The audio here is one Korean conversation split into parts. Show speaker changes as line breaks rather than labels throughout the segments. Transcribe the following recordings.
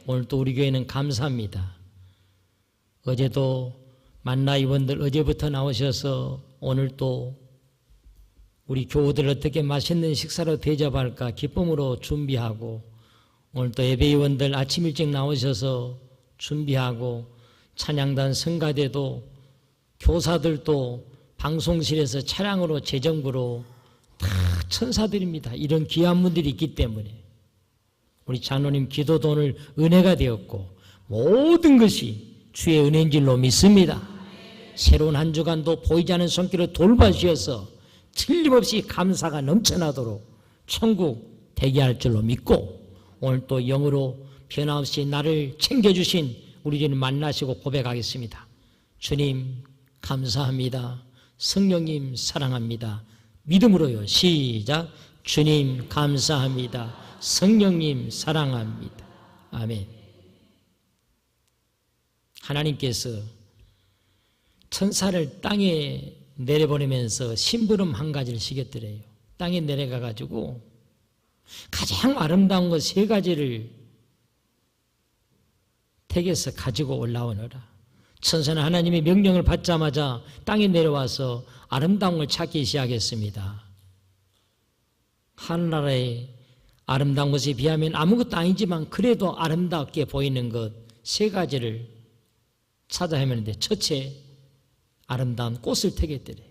오늘 또 우리 교회는 감사합니다. 어제도 만나 이원들 어제부터 나오셔서 오늘 또 우리 교우들 어떻게 맛있는 식사로 대접할까 기쁨으로 준비하고, 오늘 또 예배위원들 아침 일찍 나오셔서 준비하고, 찬양단 성가대도 교사들도 방송실에서 차량으로 재정부로 다 천사들입니다. 이런 귀한 분들이 있기 때문에 우리 장로님 기도도 오늘 은혜가 되었고, 모든 것이 주의 은혜인 줄로 믿습니다. 새로운 한 주간도 보이지 않는 손길을 돌봐주셔서 틀림없이 감사가 넘쳐나도록 천국 대기할 줄로 믿고, 오늘 또 영으로 변함없이 나를 챙겨주신 우리 주님 만나시고 고백하겠습니다. 주님 감사합니다. 성령님 사랑합니다. 믿음으로요. 시작. 주님 감사합니다. 성령님 사랑합니다. 아멘. 하나님께서 천사를 땅에 내려보내면서 심부름 한 가지를 시켰더래요. 땅에 내려가가지고 가장 아름다운 것 3가지를 택해서 가지고 올라오너라. 천사는 하나님의 명령을 받자마자 땅에 내려와서 아름다운 걸 찾기 시작했습니다. 하늘나라의 아름다운 것에 비하면 아무것도 아니지만 그래도 아름답게 보이는 것 3가지를 찾아 헤매는데, 첫째 아름다운 꽃을 택했더래요.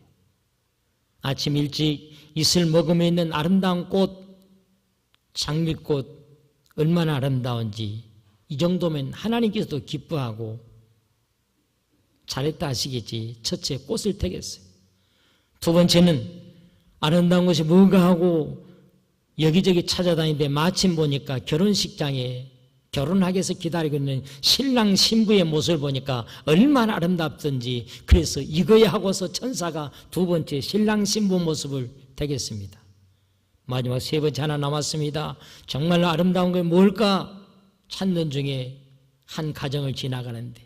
아침 일찍 이슬 머금에 있는 아름다운 꽃, 장미꽃 얼마나 아름다운지, 이 정도면 하나님께서도 기뻐하고 잘했다 하시겠지. 첫째 꽃을 택했어요. 두 번째는 아름다운 것이 뭔가 하고 여기저기 찾아다니는데 마침 보니까 결혼식장에 결혼하기 위해서 기다리고 있는 신랑 신부의 모습을 보니까 얼마나 아름답던지, 그래서 이거야 하고서 천사가 2번째 신랑 신부 모습을 택했습니다. 마지막 3번째 하나 남았습니다. 정말로 아름다운 게 뭘까 찾는 중에 한 가정을 지나가는데,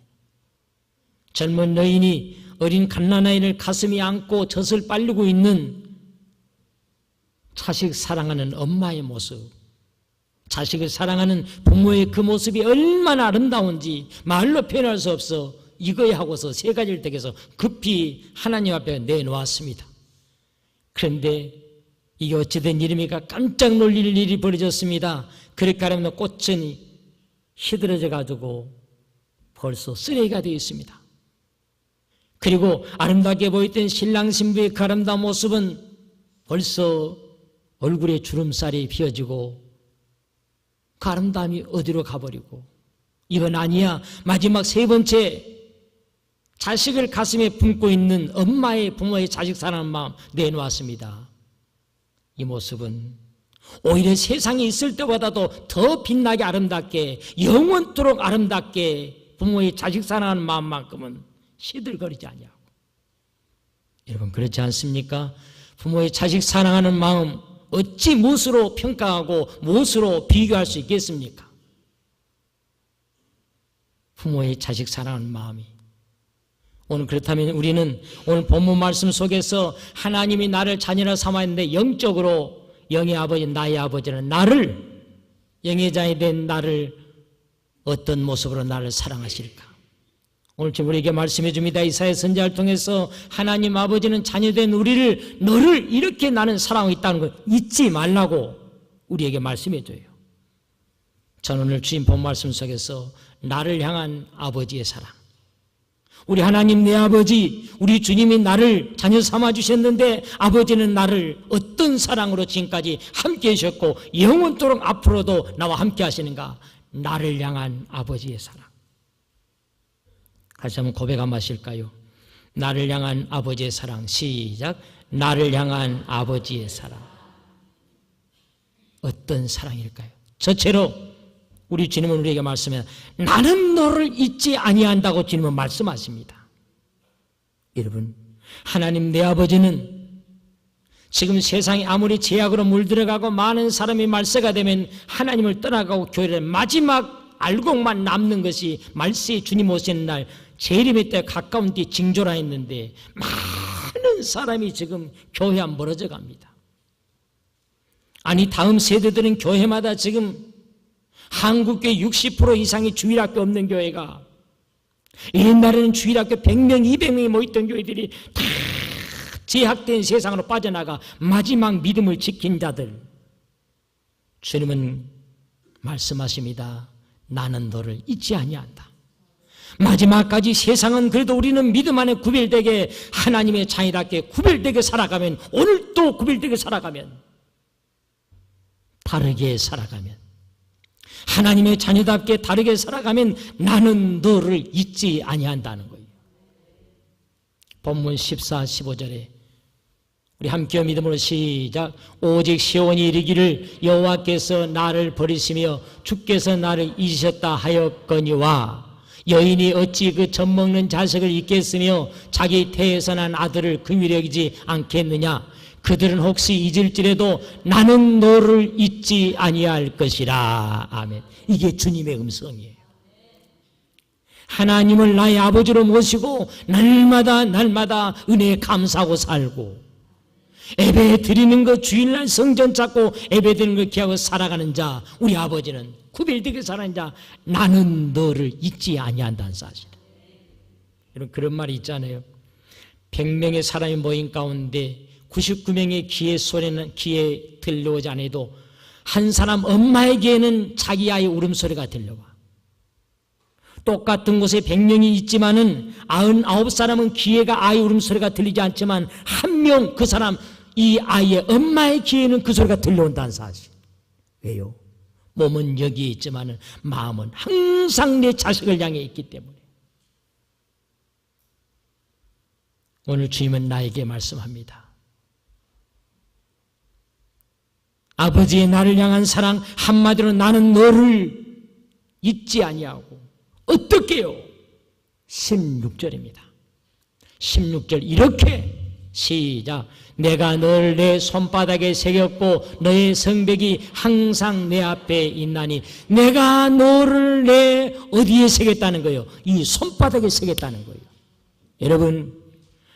젊은 여인이 어린 갓난아이를 가슴에 안고 젖을 빨리고 있는 자식 사랑하는 엄마의 모습, 자식을 사랑하는 부모의 그 모습이 얼마나 아름다운지 말로 표현할 수 없어 이거야 하고서 3가지를 택해서 급히 하나님 앞에 내놓았습니다. 그런데 이게 어찌된 일입니까? 깜짝 놀릴 일이 벌어졌습니다. 그렇게 하면 꽃은 시들어져 가지고 벌써 쓰레기가 되어 있습니다. 그리고 아름답게 보였던 신랑 신부의 그 아름다운 모습은 벌써 얼굴에 주름살이 피어지고 그 아름다움이 어디로 가버리고, 이건 아니야. 마지막 3번째 자식을 가슴에 품고 있는 엄마의 부모의 자식 사랑하는 마음 내놓았습니다. 이 모습은 오히려 세상에 있을 때보다도 더 빛나게 아름답게, 영원토록 아름답게 부모의 자식 사랑하는 마음만큼은 시들거리지 아니하고. 여러분 그렇지 않습니까? 부모의 자식 사랑하는 마음 어찌 무엇으로 평가하고 무엇으로 비교할 수 있겠습니까? 부모의 자식 사랑하는 마음이. 오늘 그렇다면 우리는 오늘 본문 말씀 속에서 하나님이 나를 자녀라 삼았는데, 영적으로 영의 아버지, 나의 아버지는 나를, 영의 자녀 된 나를 어떤 모습으로 나를 사랑하실까? 오늘 지금 우리에게 말씀해 줍니다. 이사야 선지자를 통해서 하나님 아버지는 자녀된 우리를, 너를 이렇게 나는 사랑하고 있다는 걸 잊지 말라고 우리에게 말씀해 줘요. 저는 오늘 주신 본 말씀 속에서 나를 향한 아버지의 사랑, 우리 하나님 내 아버지, 우리 주님이 나를 자녀 삼아 주셨는데 아버지는 나를 어떤 사랑으로 지금까지 함께 하셨고 영원토록 앞으로도 나와 함께 하시는가? 나를 향한 아버지의 사랑. 다시 한번 고백 한번 하실까요? 나를 향한 아버지의 사랑. 시작. 나를 향한 아버지의 사랑. 어떤 사랑일까요? 첫째로 우리 주님은 우리에게 말씀해, 나는 너를 잊지 아니한다고 주님은 말씀하십니다. 여러분, 하나님 내 아버지는 지금 세상이 아무리 죄악으로 물들어가고 많은 사람이 말세가 되면 하나님을 떠나가고 교회를 마지막 알곡만 남는 것이 말세의 주님 오시는 날 재림의 때 가까운 뒤 징조라 했는데, 많은 사람이 지금 교회 안 멀어져 갑니다. 아니 다음 세대들은 교회마다 지금 한국교회 60% 이상이 주일학교 없는 교회가, 옛날에는 주일학교 100명, 200명이 모였던 교회들이 다 제약된 세상으로 빠져나가 마지막 믿음을 지킨 자들, 주님은 말씀하십니다. 나는 너를 잊지 아니한다. 마지막까지 세상은 그래도 우리는 믿음 안에 구별되게 하나님의 자녀답게 구별되게 살아가면, 오늘도 구별되게 살아가면, 다르게 살아가면, 하나님의 자녀답게 다르게 살아가면 나는 너를 잊지 아니한다는 거예요. 본문 14, 15절에 우리 함께 믿음으로 시작. 오직 시온이 이르기를 여호와께서 나를 버리시며 주께서 나를 잊으셨다 하였거니와 여인이 어찌 그 젖먹는 자식을 잊겠으며 자기 태에서 난 아들을 긍휼히 여기지 않겠느냐. 그들은 혹시 잊을지라도 나는 너를 잊지 아니할 것이라. 아멘. 이게 주님의 음성이에요. 하나님을 나의 아버지로 모시고 날마다 은혜에 감사하고 살고, 예배 드리는 거, 주일날 성전 찾고 예배 드리는 거 기하고 살아가는 자, 우리 아버지는 구별되게 살아가는 자, 나는 너를 잊지 아니한다는 사실. 여러분, 그런 말이 있잖아요. 100명의 사람이 모인 가운데 99명의 귀에 들려오지 않아도 한 사람 엄마에게는 자기 아이 울음소리가 들려와. 똑같은 곳에 100명이 있지만은 99사람은 귀에가 아이 울음소리가 들리지 않지만 한 명, 그 사람, 이 아이의 엄마의 귀에는 그 소리가 들려온다는 사실. 왜요? 몸은 여기에 있지만은 마음은 항상 내 자식을 향해 있기 때문에. 오늘 주님은 나에게 말씀합니다. 아버지의 나를 향한 사랑, 한마디로 나는 너를 잊지 아니하고. 어떻게요? 16절입니다. 16절 이렇게 시작. 내가 너를 내 손바닥에 새겼고 너의 성벽이 항상 내 앞에 있나니. 내가 너를 내 어디에 새겼다는 거예요? 이 손바닥에 새겼다는 거예요. 여러분,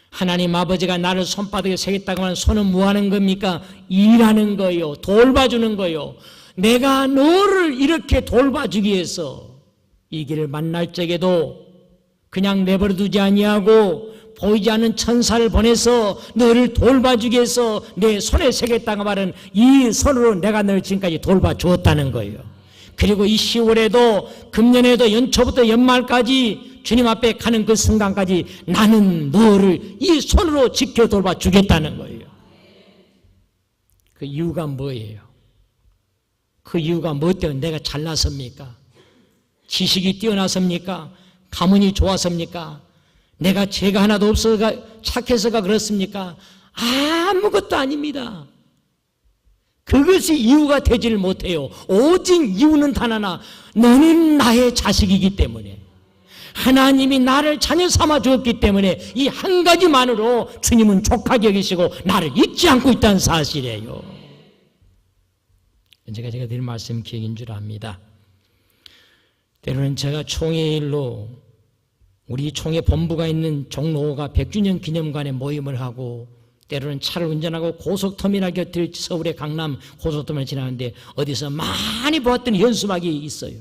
하나님 아버지가 나를 손바닥에 새겼다고 하면 손은 뭐 하는 겁니까? 일하는 거예요. 돌봐주는 거예요. 내가 너를 이렇게 돌봐주기 위해서 이 길을 만날 적에도 그냥 내버려 두지 아니하고 보이지 않는 천사를 보내서 너를 돌봐주기 위해서 내 손에 새겼다고 말은 이 손으로 내가 너를 지금까지 돌봐주었다는 거예요. 그리고 이 10월에도 금년에도 연초부터 연말까지 주님 앞에 가는 그 순간까지 나는 너를 이 손으로 지켜 돌봐주겠다는 거예요. 그 이유가 뭐예요? 그 이유가 뭐 때문에 내가 잘나섭니까? 지식이 뛰어나섭니까? 가문이 좋아섭니까? 내가 죄가 하나도 없어가 착해서가 그렇습니까? 아무것도 아닙니다. 그것이 이유가 되지를 못해요. 오직 이유는 단 하나, 너는 나의 자식이기 때문에, 하나님이 나를 자녀 삼아 주었기 때문에 이 한 가지만으로 주님은 족하게 여기시고 나를 잊지 않고 있다는 사실이에요. 제가 드릴 말씀 기억인 줄 압니다. 때로는 제가 총회 일로 우리 총회 본부가 있는 종로가 100주년 기념관에 모임을 하고, 때로는 차를 운전하고 고속터미널 곁을 서울의 강남 고속터미널 지나는데 어디서 많이 보았던 현수막이 있어요.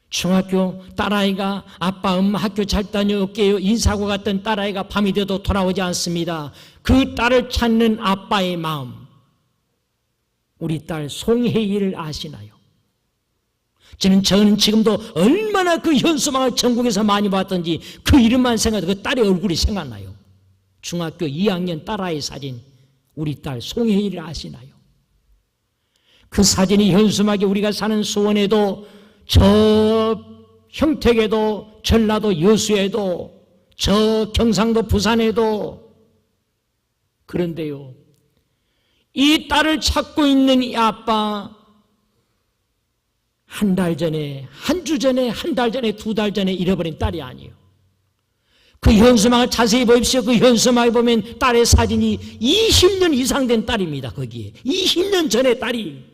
중학교 딸아이가 아빠 엄마 학교 잘 다녀올게요 인사하고 갔던 딸아이가 밤이 돼도 돌아오지 않습니다. 그 딸을 찾는 아빠의 마음, 우리 딸 송혜희를 아시나요? 저는 지금도 얼마나 그 현수막을 전국에서 많이 봤던지 그 이름만 생각해도 그 딸의 얼굴이 생각나요. 중학교 2학년 딸아이 사진, 우리 딸 송혜희를 아시나요? 그 사진이 현수막이 우리가 사는 수원에도, 저 형택에도, 전라도 여수에도, 저 경상도 부산에도. 그런데요, 이 딸을 찾고 있는 이 아빠, 한 달 전에, 한 주 전에, 한 달 전에, 2달 전에 잃어버린 딸이 아니에요. 그 현수막을 자세히 보십시오. 그 현수막에 보면 딸의 사진이 20년 이상 된 딸입니다. 거기에 20년 전의 딸이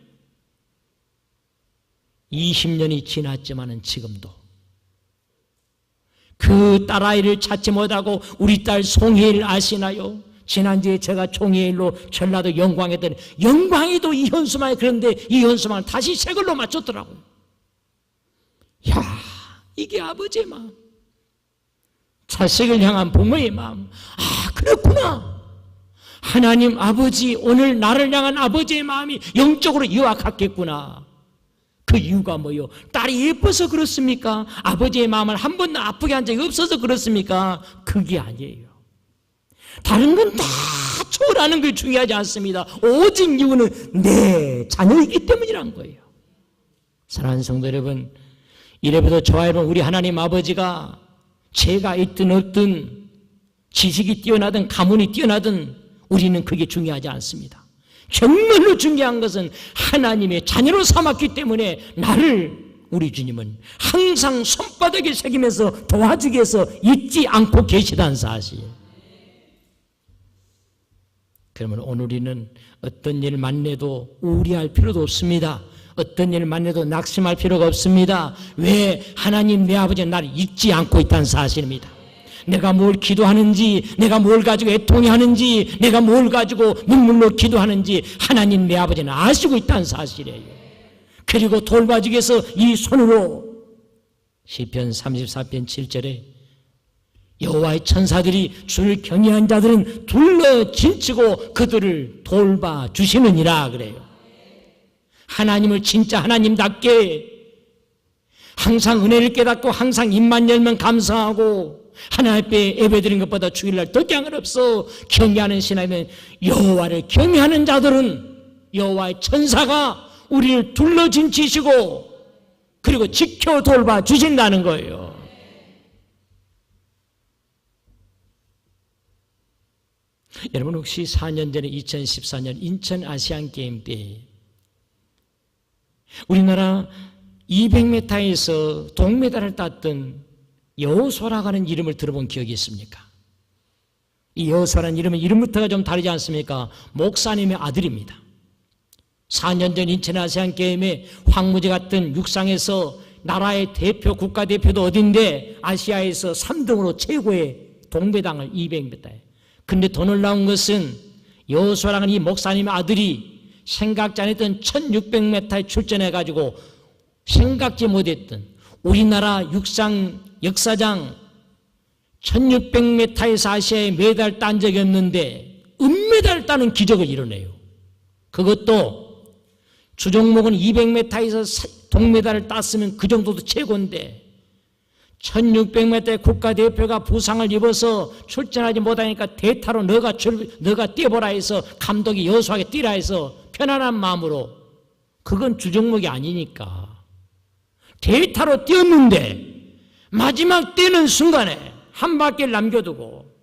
20년이 지났지만은 지금도 그 딸아이를 찾지 못하고 우리 딸 송혜를 아시나요? 지난주에 제가 총회의 일로 전라도 영광에 했더니 영광에도 이 현수막이 그런데 이 현수막을 다시 새 걸로 맞췄더라고요. 야, 이게 아버지의 마음, 자식을 향한 부모의 마음. 아, 그렇구나. 하나님 아버지, 오늘 나를 향한 아버지의 마음이 영적으로 이와 같겠구나. 그 이유가 뭐요? 딸이 예뻐서 그렇습니까? 아버지의 마음을 한 번도 아프게 한 적이 없어서 그렇습니까? 그게 아니에요. 다른 건 다 초월하는 게 중요하지 않습니다. 오직 이유는 내 자녀이기 때문이란 거예요. 사랑하는 성도 여러분, 이래봬도 저와 여러분, 우리 하나님 아버지가 죄가 있든 없든 지식이 뛰어나든 가문이 뛰어나든 우리는 그게 중요하지 않습니다. 정말로 중요한 것은 하나님의 자녀로 삼았기 때문에 나를 우리 주님은 항상 손바닥에 새기면서 도와주기 위해서 잊지 않고 계시다는 사실. 그러면 오늘 우리는 어떤 일을 만나도 우려할 필요도 없습니다. 어떤 일을 만나도 낙심할 필요가 없습니다. 왜? 하나님 내 아버지는 나를 잊지 않고 있다는 사실입니다. 내가 뭘 기도하는지, 내가 뭘 가지고 애통해하는지, 내가 뭘 가지고 눈물로 기도하는지 하나님 내 아버지는 아시고 있다는 사실이에요. 그리고 돌봐주기 위해서 이 손으로 시편 34편 7절에 여호와의 천사들이 주를 경외한 자들은 둘러 진치고 그들을 돌봐주시느니라 그래요. 하나님을 진짜 하나님답게 항상 은혜를 깨닫고 항상 입만 열면 감사하고 하나님 앞에 예배드린 것보다 주일날 더 장을 없어 경외하는 신하면 여호와를 경외하는 자들은 여호와의 천사가 우리를 둘러 진치시고 그리고 지켜 돌봐주신다는 거예요. 여러분 혹시 4년 전에 2014년 인천 아시안게임 때 우리나라 200m에서 동메달을 땄던 여호수아라고 하는 이름을 들어본 기억이 있습니까? 이 여호수아라는 이름은 이름부터가 좀 다르지 않습니까? 목사님의 아들입니다. 4년 전 인천 아시안게임에 황무지 같은 육상에서 나라의 대표, 국가대표도 어딘데 아시아에서 3등으로 최고의 동메달을 200m에. 근데 더 놀라운 것은 여호수아라는 이 목사님의 아들이 생각지 않았던 1600m에 출전해가지고 생각지 못했던 우리나라 육상 역사상 1600m에서 아시아에 메달 딴 적이 없는데 은메달 따는 기적을 이뤄내요. 그것도 주종목은 200m에서 동메달을 땄으면 그 정도도 최고인데 1600m의 국가대표가 부상을 입어서 출전하지 못하니까 대타로 너가 뛰어보라 해서 감독이 여호수아에게 뛰라 해서 편안한 마음으로 그건 주종목이 아니니까 대타로 뛰었는데 마지막 뛰는 순간에 한 바퀴를 남겨두고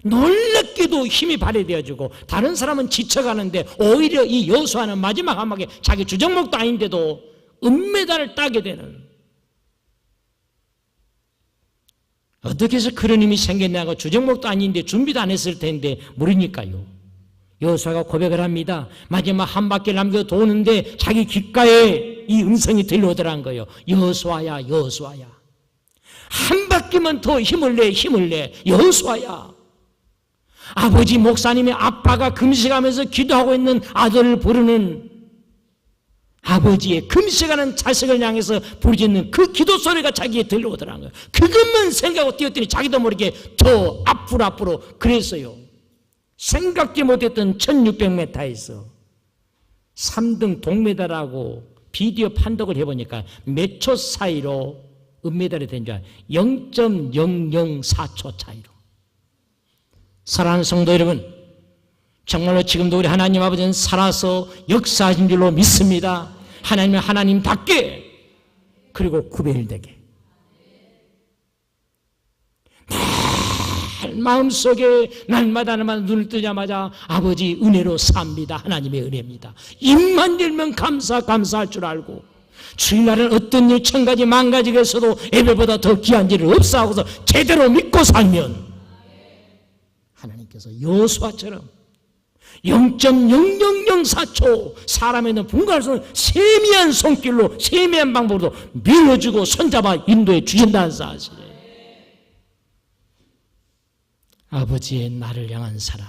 놀랍게도 힘이 발휘되어지고 다른 사람은 지쳐가는데 오히려 이 여호수아는 마지막 한 바퀴 자기 주종목도 아닌데도 은메달을 따게 되는, 어떻게 해서 그런 힘이 생겼냐고. 주종목도 아닌데 준비도 안 했을 텐데 모르니까요. 여호수아가 고백을 합니다. 마지막 한 바퀴 남겨 도는데 자기 귓가에 이 음성이 들려오더란 거예요. 여호수아야, 여호수아야, 한 바퀴만 더 힘을 내, 여호수아야. 아버지 목사님의 아빠가 금식하면서 기도하고 있는 아들을 부르는 아버지의 금식하는 자식을 향해서 부르짖는 그 기도 소리가 자기에 들려오더라는 거예요. 그것만 생각하고 뛰었더니 자기도 모르게 더 앞으로 그랬어요. 생각지 못했던 1600m에서 3등 동메달하고 비디오 판독을 해보니까 몇 초 사이로 은메달이 된 줄 알아요. 0.004초 차이로. 사랑하는 성도 여러분, 정말로 지금도 우리 하나님 아버지는 살아서 역사하신 줄로 믿습니다. 하나님은 하나님답게 그리고 구별되게 늘 마음속에 날마다 눈을 뜨자마자 아버지 은혜로 삽니다. 하나님의 은혜입니다. 입만 열면 감사할 줄 알고 주일날은 어떤 일 천가지 만가지겠어도 예배보다 더 귀한 일을 없사하고서 제대로 믿고 살면 하나님께서 여호수아처럼 0.0004초 사람에는 분간할 수 없는 세미한 손길로 세미한 방법으로 밀어주고 손잡아 인도해 주신다는 사실이에요. 아버지의 나를 향한 사랑,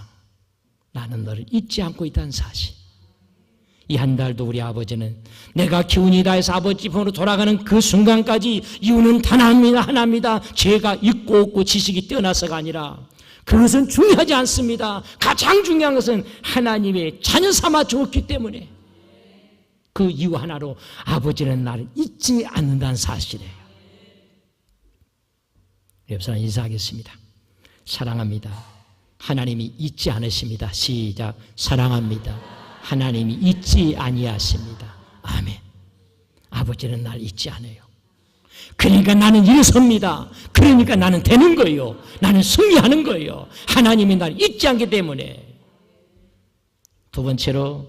나는 너를 잊지 않고 있다는 사실. 이 한 달도 우리 아버지는 내가 기운이 다해서 아버지 품으로 돌아가는 그 순간까지 이유는 단 하나입니다. 죄가 있고 없고 지식이 뛰어나서가 아니라 그것은 중요하지 않습니다. 가장 중요한 것은 하나님의 자녀 삼아 주었기 때문에 그 이유 하나로 아버지는 나를 잊지 않는다는 사실이에요. 옆 사람 인사하겠습니다. 사랑합니다. 하나님이 잊지 않으십니다. 시작. 사랑합니다. 하나님이 잊지 아니하십니다. 아멘. 아버지는 날 잊지 않아요. 그러니까 나는 일섭니다. 그러니까 나는 되는 거예요. 나는 승리하는 거예요. 하나님이 날 잊지 않기 때문에. 두 번째로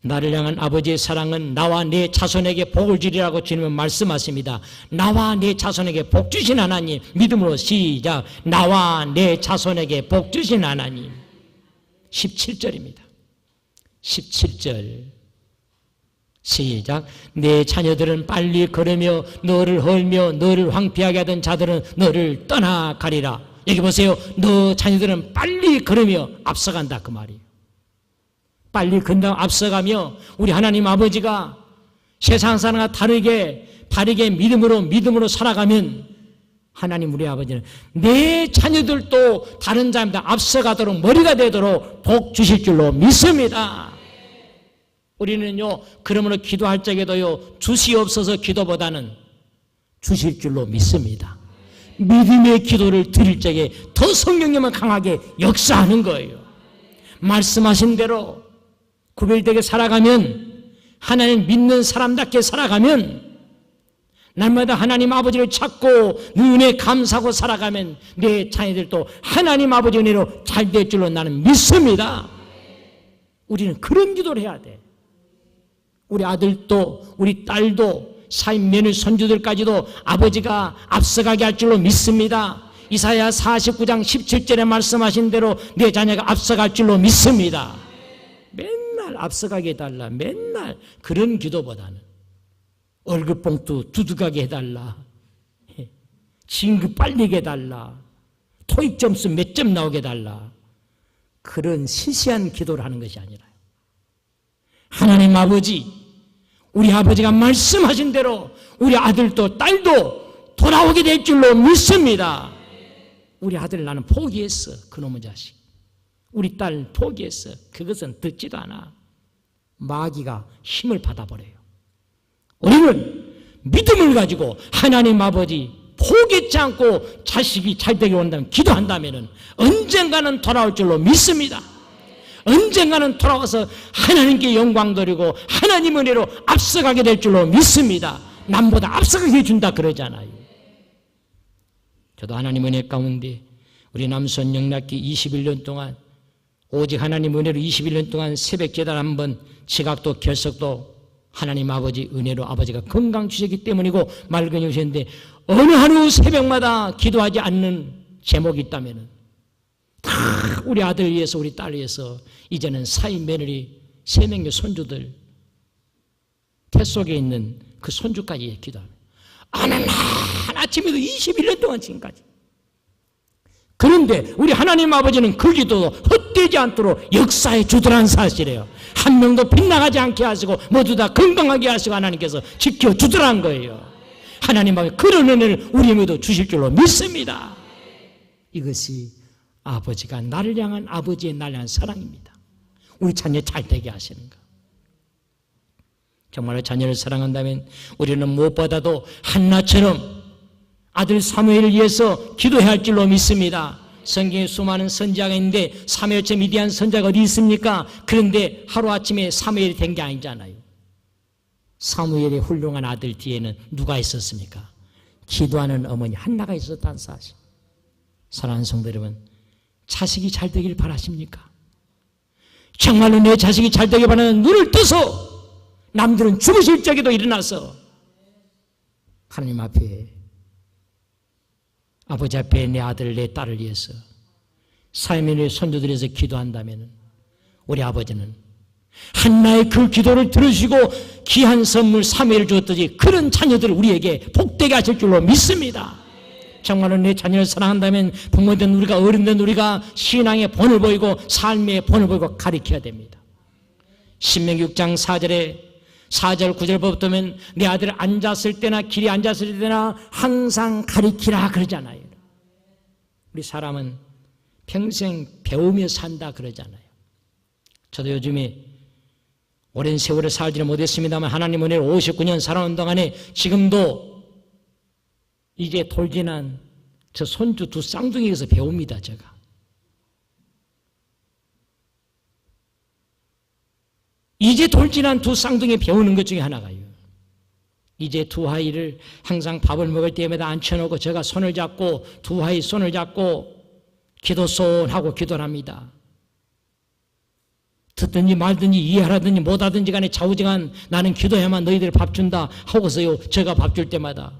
나를 향한 아버지의 사랑은 나와 내 자손에게 복을 주리라고 주님은 말씀하십니다. 나와 내 자손에게 복 주신 하나님. 믿음으로 시작. 나와 내 자손에게 복 주신 하나님. 17절입니다. 17절 시작. 내 자녀들은 빨리 걸으며 너를 헐며 너를 황폐하게 하던 자들은 너를 떠나가리라. 여기 보세요. 너 자녀들은 빨리 걸으며 앞서간다 그 말이에요. 빨리 건강 앞서가며 우리 하나님 아버지가 세상 사람과 다르게 바르게 믿음으로 살아가면 하나님 우리 아버지는 내 자녀들도 다른 자입니다. 앞서가도록 머리가 되도록 복 주실 줄로 믿습니다. 우리는요 그러므로 기도할 적에도요 주시옵소서 기도보다는 주실 줄로 믿습니다. 믿음의 기도를 드릴 적에 더 성령님은 강하게 역사하는 거예요. 말씀하신 대로 구별되게 살아가면 하나님 믿는 사람답게 살아가면 날마다 하나님 아버지를 찾고 은혜 감사하고 살아가면 내 자녀들도 하나님 아버지 은혜로 잘 될 줄로 나는 믿습니다. 우리는 그런 기도를 해야 돼. 우리 아들도 우리 딸도 사인 며느리 손주들까지도 아버지가 앞서가게 할 줄로 믿습니다. 이사야 49장 17절에 말씀하신 대로 내 자녀가 앞서갈 줄로 믿습니다. 맨날 앞서가게 해달라. 맨날 그런 기도보다는 월급봉투 두둑하게 해달라. 진급 빨리게 해달라. 토익 점수 몇 점 나오게 해달라. 그런 시시한 기도를 하는 것이 아니라요. 하나님 아버지, 우리 아버지가 말씀하신 대로 우리 아들도 딸도 돌아오게 될 줄로 믿습니다. 우리 아들 나는 포기했어. 그놈의 자식. 우리 딸 포기했어. 그것은 듣지도 않아. 마귀가 힘을 받아버려요. 우리는 믿음을 가지고 하나님 아버지 포기하지 않고 자식이 잘 되게 온다면 기도한다면 언젠가는 돌아올 줄로 믿습니다. 언젠가는 돌아와서 하나님께 영광 돌리고 하나님 은혜로 앞서가게 될 줄로 믿습니다. 남보다 앞서가게 해준다 그러잖아요. 저도 하나님 은혜 가운데 우리 남손 영락기 21년 동안 오직 하나님 은혜로 21년 동안 새벽 제단 한번 지각도 결석도 하나님 아버지 은혜로 아버지가 건강 주셨기 때문이고 맑은 주셨는데 어느 하루 새벽마다 기도하지 않는 제목이 있다면 다 우리 아들 위해서 우리 딸 위해서 이제는 사인 며느리 3명의 손주들 태 속에 있는 그 손주까지 기도합니다. 하나아침에도 21년 동안 지금까지. 그런데 우리 하나님 아버지는 그 기도도 헛되지 않도록 역사해 주더라는 사실이에요. 한 명도 빗나가지 않게 하시고 모두 다 건강하게 하시고 하나님께서 지켜주더라는 거예요. 하나님 아버지 그런 은혜를 우리에게도 주실 줄로 믿습니다. 이것이 아버지가 나를 향한 아버지의 나를 향한 사랑입니다. 우리 자녀 잘 되게 하시는 거. 정말로 자녀를 사랑한다면 우리는 무엇보다도 한나처럼 아들 사무엘을 위해서 기도해야 할 줄로 믿습니다. 성경에 수많은 선지자가 있는데 사무엘처럼 위대한 선지자가 어디 있습니까? 그런데 하루아침에 사무엘이 된 게 아니잖아요. 사무엘의 훌륭한 아들 뒤에는 누가 있었습니까? 기도하는 어머니 한나가 있었다는 사실. 사랑하는 성도 여러분, 자식이 잘 되길 바라십니까? 정말로 내 자식이 잘 되길 바라는 눈을 떠서 남들은 죽으실 적에도 일어나서 하나님 앞에 아버지 앞에 내 아들 내 딸을 위해서 사무엘의 손주들을 위해서 기도한다면 우리 아버지는 한나의 그 기도를 들으시고 귀한 선물 사무엘을 주었듯이 그런 자녀들을 우리에게 복되게 하실 줄로 믿습니다. 정말로 내 자녀를 사랑한다면 부모된 우리가, 어른된 우리가 신앙의 본을 보이고 삶의 본을 보이고 가르쳐야 됩니다. 신명기 6장 4절 9절 보면 내 아들 앉았을 때나 길에 앉았을 때나 항상 가르치라 그러잖아요. 우리 사람은 평생 배우며 산다 그러잖아요. 저도 요즘에 오랜 세월을 살지는 못했습니다만 하나님 은혜로 59년 살아온 동안에 지금도 이제 돌진한 저 손주 두 쌍둥이에게서 배웁니다. 제가 이제 돌진한 두 쌍둥이 배우는 것 중에 하나가요. 이제 두 아이를 항상 밥을 먹을 때마다 앉혀놓고 제가 손을 잡고 두 아이 손을 잡고 기도손하고 기도를 합니다. 듣든지 말든지 이해하든지 못하든지 간에 좌우지간 나는 기도해야만 너희들 밥 준다 하고서요 제가 밥 줄 때마다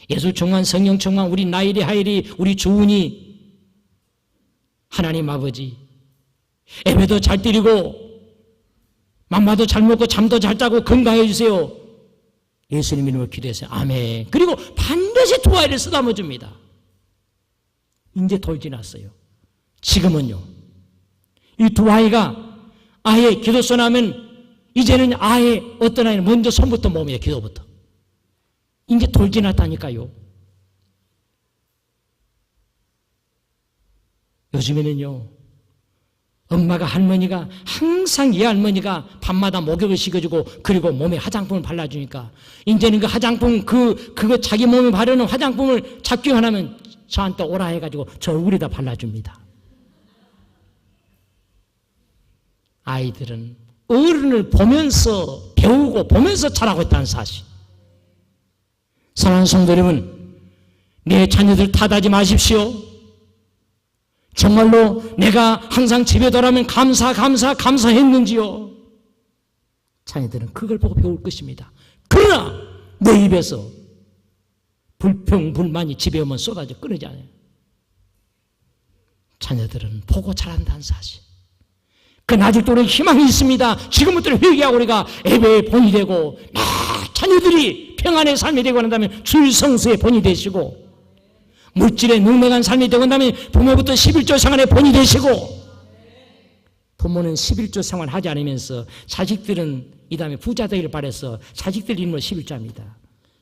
예수 충만 성령 충만 우리 나일이 하일이 우리 주은이 하나님 아버지 예배도 잘 드리고 맘마도 잘 먹고 잠도 잘 자고 건강해 주세요. 예수님 이름으로 기도했어요. 아멘. 그리고 반드시 두 아이를 쓰다듬어 줍니다. 이제 돌지났어요. 지금은요 이 두 아이가 아예 기도선 하면 이제는 아예 어떤 아이는 먼저 손부터 몸이에요. 기도부터. 이제 돌지났다니까요. 요즘에는요 엄마가 할머니가 항상 이 할머니가 밤마다 목욕을 시켜주고 그리고 몸에 화장품을 발라주니까 이제는 그 화장품 그거 자기 몸에 바르는 화장품을 잡기만 하면 저한테 오라 해가지고 저 얼굴에다 발라줍니다. 아이들은 어른을 보면서 배우고 보면서 자라고 있다는 사실. 사랑하는 성도 여러분, 내 자녀들 탓하지 마십시오. 정말로 내가 항상 집에 돌아오면 감사했는지요. 자녀들은 그걸 보고 배울 것입니다. 그러나 내 입에서 불평, 불만이 집에 오면 쏟아져 끊이지 않아요. 자녀들은 보고 자란다는 사실. 그러나 아직도 우리 희망이 있습니다. 지금부터 회개하고 우리가 예배의 본이 되고 자녀들이 평안의 삶이 되고 난다면 주일 성수의 본이 되시고 물질에 능력한 삶이 되고 난다면 부모부터 11조 생활의 본이 되시고 부모는 11조 생활하지 않으면서 자식들은 이 다음에 부자 되기를 바라서 자식들 이름으로 11조합니다.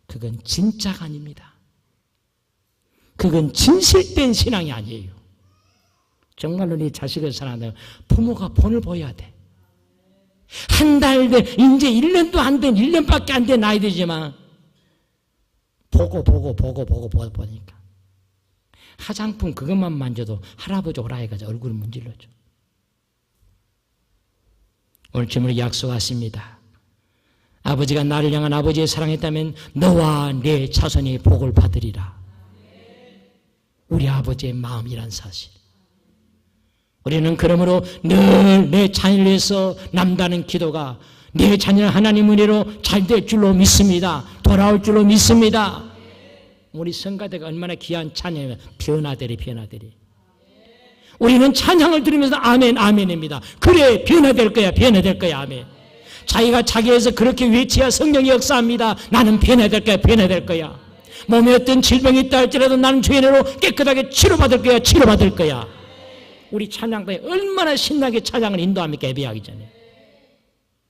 그건 진짜가 아닙니다. 그건 진실된 신앙이 아니에요. 정말로 네 자식을 사랑한다면 부모가 본을 보여야 돼. 한 달 된, 이제 1년도 안 된, 1년밖에 안 된 아이들이지만 보니까 화장품 그것만 만져도 할아버지 오라 해가지고 얼굴을 문질러줘. 오늘 주님으로 약속하십니다. 아버지가 나를 향한 아버지의 사랑했다면 너와 내 자손이 복을 받으리라. 우리 아버지의 마음이란 사실. 우리는 그러므로 늘 내 자녀를 위해서 남다는 기도가 내 자녀는 하나님 은혜로 잘 될 줄로 믿습니다. 돌아올 줄로 믿습니다. 우리 성가대가 얼마나 귀한 찬양이면 변화되리. 우리는 찬양을 들으면서 아멘 아멘입니다. 그래 변화될 거야 아멘. 자기가 자기에서 그렇게 외치야 성령이 역사합니다. 나는 변화될 거야. 몸에 어떤 질병이 있다 할지라도 나는 주의 은혜로 깨끗하게 치료받을 거야. 우리 찬양단에 얼마나 신나게 찬양을 인도합니까? 예배하기 전에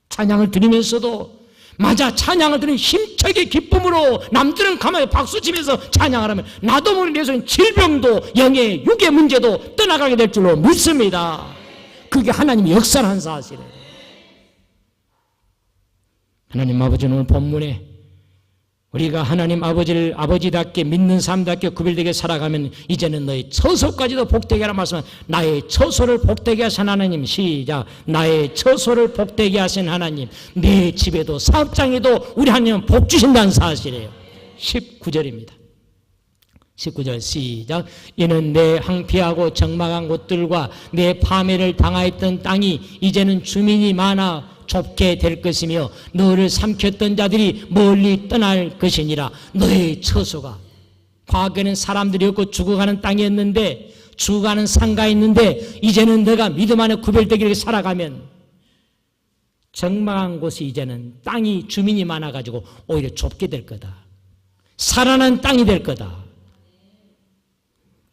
찬양을 들으면서도 맞아 찬양을 들으면 힘차게 기쁨으로 남들은 가만히 박수치면서 찬양을 하면 나도 모르는 내 속에 질병도 영의 육의 문제도 떠나가게 될 줄로 믿습니다. 그게 하나님이 역사한 사실이에요. 하나님 아버지는 오늘 본문에 우리가 하나님 아버지를 아버지답게 믿는 사람답게 구별되게 살아가면 이제는 너희 처소까지도 복되게 하라 말씀은 나의 처소를 복되게 하신 하나님. 시작. 나의 처소를 복되게 하신 하나님. 내 집에도 사업장에도 우리 하나님은 복 주신다는 사실이에요. 19절입니다. 19절 시작. 이는 내 황폐하고 적막한 곳들과 내 파멸을 당하였던 땅이 이제는 주민이 많아 좁게 될 것이며 너를 삼켰던 자들이 멀리 떠날 것이니라. 너의 처소가 과거에는 사람들이 없고 죽어가는 땅이었는데 죽어가는 상가였는데 이제는 너가 믿음 안에 구별되기를 살아가면 적막한 곳이 이제는 땅이 주민이 많아가지고 오히려 좁게 될 거다. 살아난 땅이 될 거다.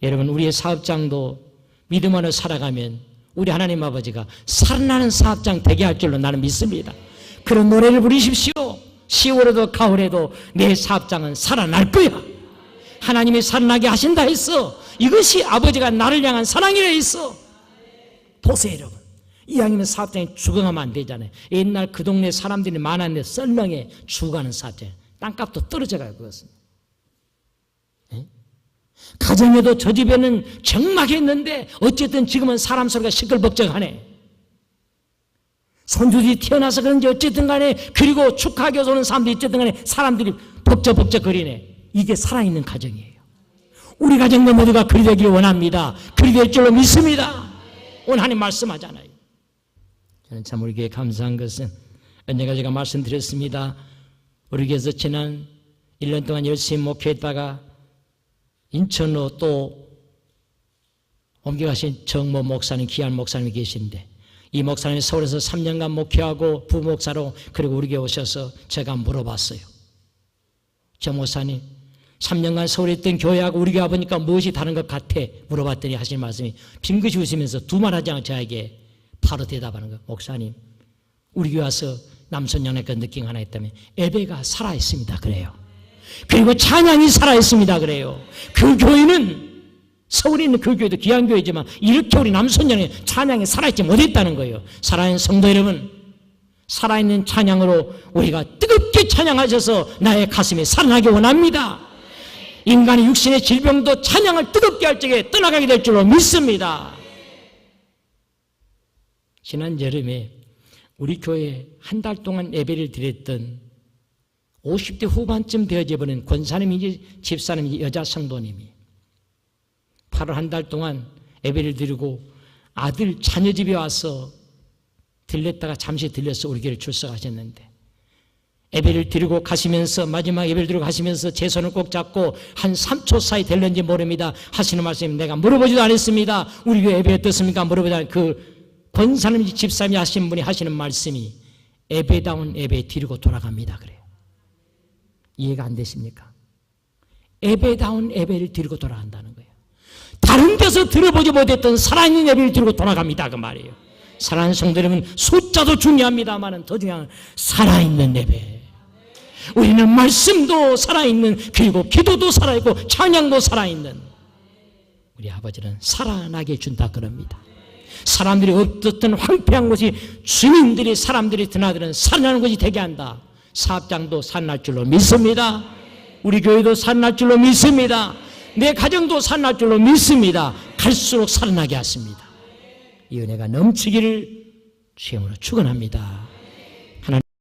여러분, 우리의 사업장도 믿음 안에 살아가면 우리 하나님 아버지가 살아나는 사업장 되게 할 줄로 나는 믿습니다. 그런 노래를 부르십시오. 10월에도 가을에도 내 사업장은 살아날 거야. 하나님이 살아나게 하신다 했어. 이것이 아버지가 나를 향한 사랑이라 했어. 보세요 여러분, 이왕이면 사업장이 죽어가면 안 되잖아요. 옛날 그 동네 사람들이 많았는데 썰렁해 죽어가는 사업장, 땅값도 떨어져가요. 그것은 가정에도 저 집에는 적막했는데 어쨌든 지금은 사람 소리가 시끌벅적하네. 손주들이 태어나서 그런지 어쨌든 간에, 그리고 축하하게 오는 사람들이 어쨌든 간에 사람들이 벅적벅적거리네. 이게 살아있는 가정이에요. 우리 가정도 모두가 그리 되기를 원합니다. 그리 될 줄로 믿습니다. 오늘 하나님 말씀하잖아요. 저는 참 우리 교회 감사한 것은, 언젠가 제가 말씀드렸습니다. 우리 교회에서 지난 1년 동안 열심히 목회했다가 인천으로 또 옮겨가신 정모 목사님, 귀한 목사님이 계신데, 이 목사님이 서울에서 3년간 목회하고 부목사로 그리고 우리 교회 오셔서 제가 물어봤어요. 정 목사님, 3년간 서울에 있던 교회하고 우리 교회 와보니까 무엇이 다른 것 같아? 물어봤더니 하시는 말씀이, 빙긋이 웃으면서 두말 하지 않고 저에게 바로 대답하는 거예요. 목사님, 우리 교회 와서 남선영내과 느낀 하나 있다면 예배가 살아있습니다 그래요. 그리고 찬양이 살아있습니다 그래요. 그 교회는, 서울에 있는 그 교회도 귀한 교회지만 이렇게 우리 남선영의 찬양이 살아있지 못했다는 거예요. 사랑하는 성도 여러분, 살아있는 찬양으로 우리가 뜨겁게 찬양하셔서 나의 가슴이 살아나기 원합니다. 인간의 육신의 질병도 찬양을 뜨겁게 할 적에 떠나가게 될 줄로 믿습니다. 지난 여름에 우리 교회에 한 달 동안 예배를 드렸던 50대 후반쯤 되어져 버린 권사님인지 집사님인지 여자 성도님이 8월 한 달 동안 예배를 드리고 아들 자녀 집에 와서 들렸다가 잠시 들려서 우리 교회를 출석하셨는데, 예배를 드리고 가시면서, 마지막 예배를 드리고 가시면서 제 손을 꼭 잡고 한 3초 사이 될는지 모릅니다 하시는 말씀이, 내가 물어보지도 않았습니다. 우리 교회 예배 어떻습니까? 물어보지 않은 그 권사님인지 집사님이 하신 분이 하시는 말씀이, 예배다운 예배 드리고 돌아갑니다 그래요. 이해가 안 되십니까? 예배다운 예배를 드리고 돌아간다는 거예요. 다른 데서 들어보지 못했던 살아있는 예배를 드리고 돌아갑니다 그 말이에요. 사랑하는 성도 여러분, 숫자도 중요합니다만 더 중요한 살아있는 예배. 우리는 말씀도 살아있는, 그리고 기도도 살아있고 찬양도 살아있는 우리 아버지는 살아나게 준다 그럽니다. 사람들이 없었던 황폐한 곳이 주민들이, 사람들이 드나드는 살아나는 곳이 되게 한다. 사업장도 살아날 줄로 믿습니다. 우리 교회도 살아날 줄로 믿습니다. 내 가정도 살아날 줄로 믿습니다. 갈수록 살아나게 하십니다. 이 은혜가 넘치기를 주님으로 축원합니다.